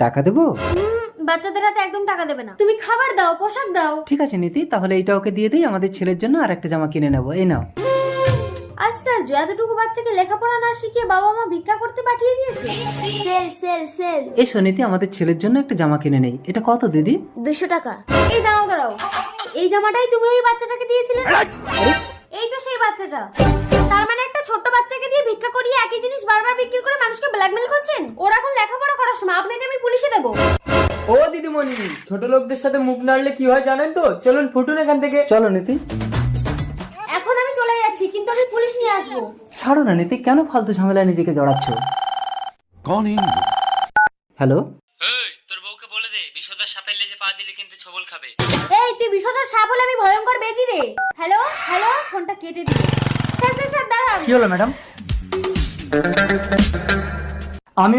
টাকা দেবো? বাচ্চাদের হাতে একদম টাকা দেবে না, তুমি খাবার দাও, পোশাক দাও। ঠিক আছে নীতি, তাহলে এইটা ওকে দিয়ে দিই, আমাদের ছেলের জন্য আর একটা জামা কিনে নেবো। এই নাও। আশ্চর্য, এতটুকু বাচ্চাকে লেখাপড়া না শিখিয়ে বাবা মা ভিক্ষা করতে পাঠিয়ে দিয়েছে। সেল সেল সেল। এসো নীতি, আমাদের ছেলের জন্য একটা জামা কিনে নেই। এটা কত দিদি? 200 টাকা। এই দাঁড়াও দাঁড়াও, এই জামাটাই তুমি ওই বাচ্চাটাকে দিয়েছিলে না? এই তো সেই বাচ্চাটা। তার মানে একটা ছোট্ট বাচ্চাকে দিয়ে ভিক্ষা করিয়ে একই জিনিস বারবার বিক্রি করে মানুষকে ব্ল্যাকমেল করছেন। ওর এখন লেখাপড়া করার সময়, আপনাকে আমি পুলিশে দেবো। ও দিদিমণি, ছোট লোকদের সাথে মুখ নাড়লে কি হয় জানেন তো? চলুন ফুটুন এখান থেকে। চলো নীতি। এখন আমি চলে যাচ্ছি, কিন্তু আমি পুলিশ নিয়ে আসবো। ছাড়ো না নীতি, কেন ফালতু ঝামেলায় নিজেকে জড়াচ্ছ? হ্যালো। তোর বউকে বলে দে বিষধর সাপের লেজে পা দিলে কিন্তু ছবল খাবে। এই তুই বিষধর সাপ হলে আমি ভয়ঙ্কর বেজি রে। হ্যালো হ্যালো, ফোনটা কেটে দিল। স্যার স্যার স্যার দাঁড়ান। কি হলো ম্যাডাম? আমি